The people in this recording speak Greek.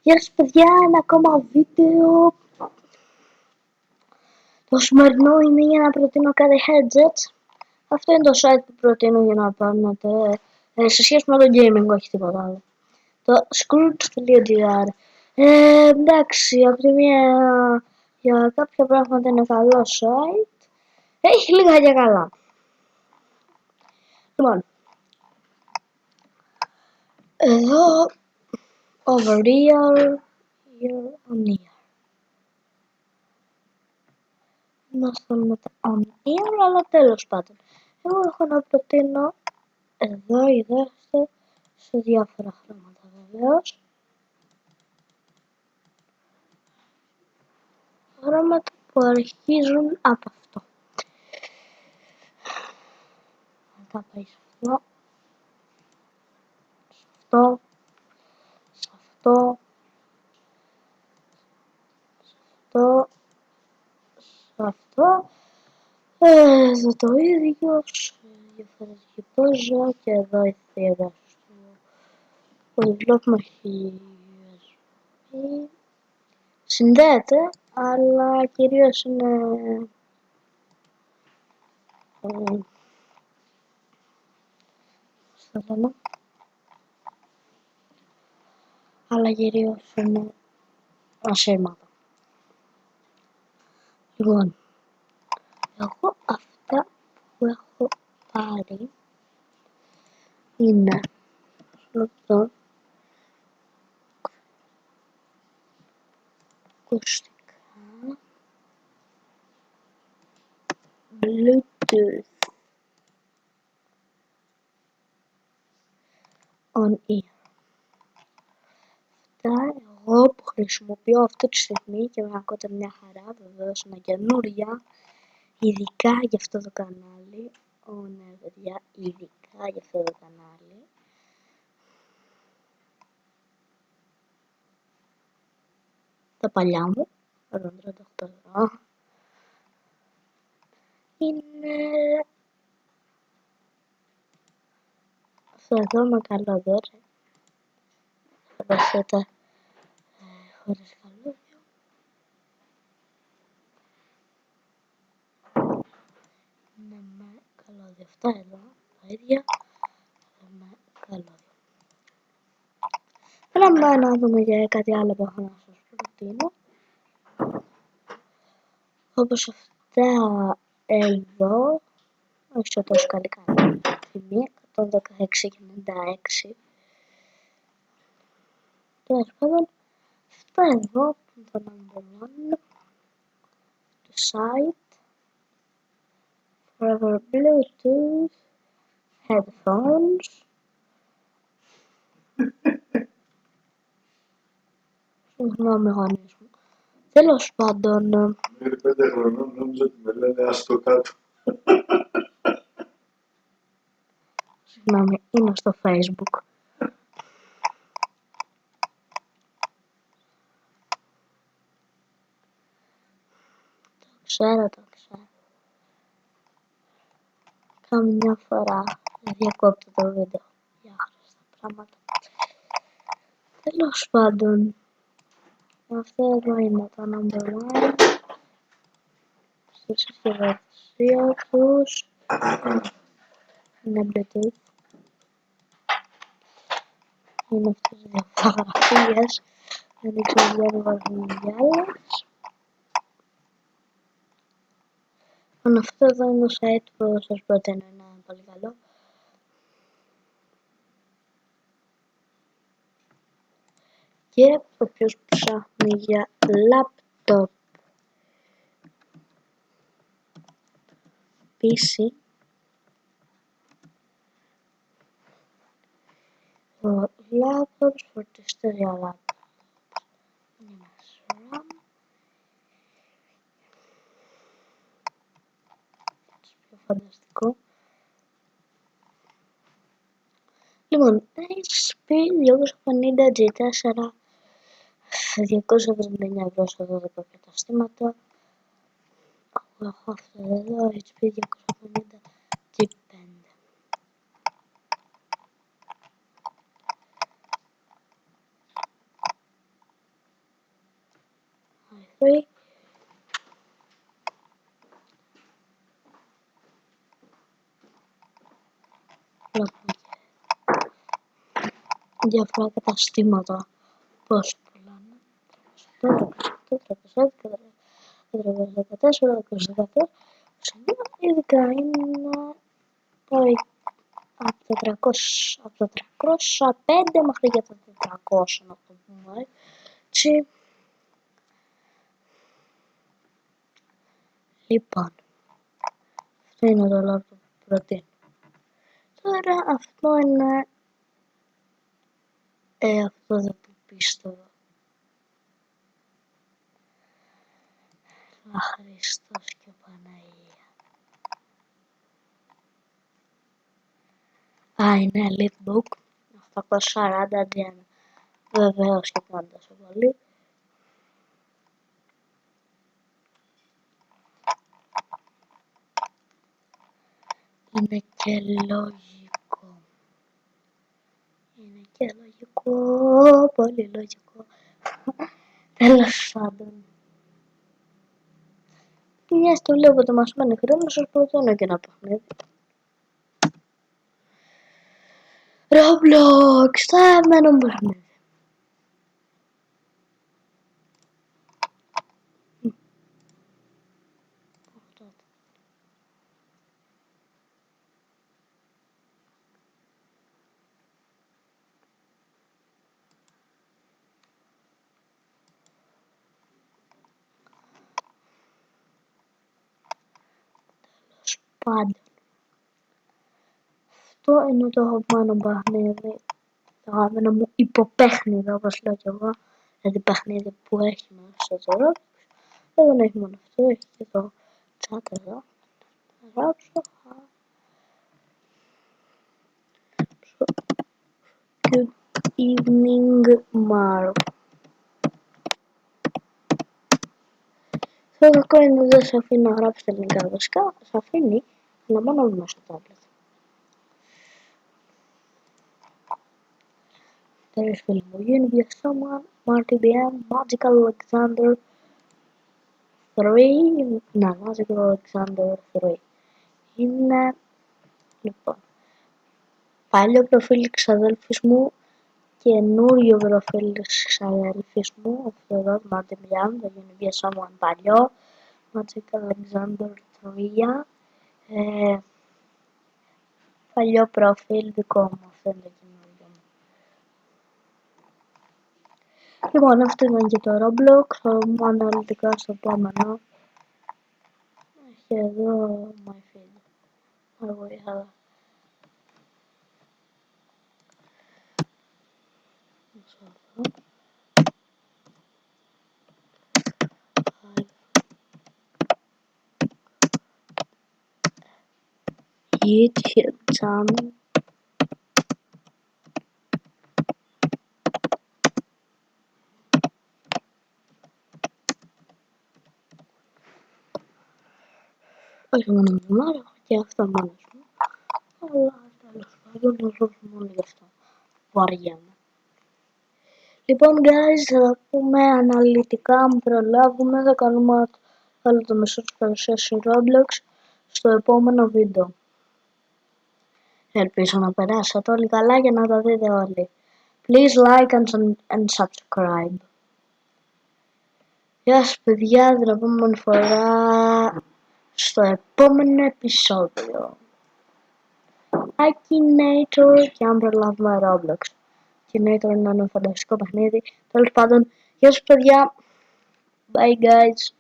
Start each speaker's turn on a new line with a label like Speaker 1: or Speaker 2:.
Speaker 1: Γεια σας παιδιά, ένα ακόμα βίντεο. Το σημερινό είναι για να προτείνω κάτι headsets. Αυτό είναι το site που προτείνω για να πάρετε σε σχέση με το gaming, όχι τίποτα άλλο. Το scrooge.gr. Εντάξει, από τη μία για κάποια πράγματα είναι καλό site. Έχει λίγα για καλά. Λοιπόν, εδώ over here, on here. Να στέλνουμε τα on air, αλλά τέλος πάντων. Εγώ έχω να προτείνω εδώ, είδατε, σε διάφορα χρώματα βεβαίως. Χρώματα που αρχίζουν από αυτό. Θα πάει σε αυτό, σε αυτό, σε αυτό, σε αυτό, σε αυτό. Εδώ το ίδιο, σε διαφορετική πόζα και εδώ η θύρα του. Που βλέπουμε έχει συνδέεται, αλλά κυρίως είναι στο θέμα, αλλά κυρίως είναι ασύρματα. Λοιπόν, εγώ αυτά που έχω πάρει είναι λεπτό ακουστικά, Bluetooth on ear. Αυτά εγώ που χρησιμοποιώ αυτή τη στιγμή και με ακούτε μια χαρά, βεβαίως είναι καινούρια, ειδικά για αυτό το κανάλι. Ναι παιδιά, ειδικά για αυτό το κανάλι. Τα παλιά μου, 38 ευρώ. Είναι αυτό εδώ με καλό δώρο. Φανταστείτε χωρίς καλούδιο. Είναι με καλώδιο. Αυτά εδώ, τα ίδια, με καλώδιο. Πάμε να δούμε για κάτι άλλο που έχω να σας προτείνω. Όπως αυτά εδώ, όχι σε τόσο καλή τιμή, 116 και 96. Τέλος πάντων, αυτά εδώ που είναι το number one του site. Forever Bluetooth headphones. Συγγνώμη γονείς μου. Τέλος πάντων,
Speaker 2: Μέχρι 5 χρονών νόμιζα ότι με λένε άστο κάτω.
Speaker 1: συγγνώμη, είμαι στο Facebook. Το ξέρω. Καμιά φορά διακόπτω το βίντεο για άχρηστα πράγματα. Τέλος πάντων, αυτό εδώ είναι το number one. Στη συσκευασία τους είναι Bluetooth. Είναι αυτές οι δύο φωτογραφίες. Δεν ξέρω αν υπάρχουν και άλλες. Αυτό εδώ είναι το site που σας προτείνω, είναι πολύ καλό. Και όποιος ψάχνει για laptop PC, το laptop φορτιστές για laptop είναι RAM, έτσι πιο φανταστικό. Λοιπόν, HP 250 G4 279 ευρώ σε 12 καταστήματα. Εγώ έχω αυτό εδώ, HP 250 G5. 3. Διάφορα καταστήματα, πώς πουλάνε. 414, 414, ειδικά είναι από τα 305 μέχρι και τα 400, να το πούμε έτσι. Λοιπόν, αυτό είναι το λάπτοπ που προτείνω. Τώρα αυτό είναι αυτό δεν που πίστευα. Χριστός και Παναγία. Είναι Elitebook 840 Gen. Βεβαίως και πάντα τόσο πολύ. Είναι και λογικό. Είναι και λογικό, πολύ λογικό. Τέλος πάντων. Μιας το λέω ότι μας μένει χρόνο, σας προτείνω και ένα παιχνίδι. Roblox, θα έμενω παιχνίδι. Πάντων. Αυτό είναι το αγαπημένο παιχνίδι. Το αγαπημένο μου υποπέχνιδο, όπως λέω κι εγώ. Δηλαδή παιχνίδι που έχει μέσα στο Roblox. Δεν έχει μόνο αυτό, έχει και το chat εδώ. Θα γράψω. Good evening, Mark. Το κακό είναι ότι δεν σε αφήνει να γράψεις ελληνικά βασικά. Σε αφήνει, αλλά μόνο μέσα στο tablet. There is φίλοι μου. Universe Someone, Marty BM, Magical Alexander 3. Ναι, Magical Alexander 3. Είναι, λοιπόν, παλιό προφίλ ξαδέλφης μου, καινούριο προφίλ της ξαδέλφης μου, αυτό εδώ, Marty BM, το Universe Someone παλιό, Magical Alexander 3. Παλιό προφίλ δικό μου, αυτό είναι το καινούριο μου. Λοιπόν, αυτό ήταν και το Roblox, θα δούμε αναλυτικά στο επόμενο. Έχει εδώ my feed. Αργό είχα. YouTube channel. Όχι μόνο με τον Άρα, έχω και αυτό μόνος μου. Αλλά τέλος πάντων, να ζω μόνο γι' αυτό. Βαριέμαι. Λοιπόν, guys, θα τα πούμε αναλυτικά, αν προλάβουμε. Θα κάνουμε άλλο το μισό της παρουσίασης Roblox στο επόμενο βίντεο. Ελπίζω να περάσατε όλοι καλά για να τα δείτε όλοι. Please like and subscribe. Γεια σας παιδιά, την επόμενη φορά στο επόμενο επεισόδιο. Akinator και αν προλάβουμε Roblox. Akinator είναι ένα φανταστικό παιχνίδι. Τέλος πάντων, γεια σας παιδιά. Bye guys.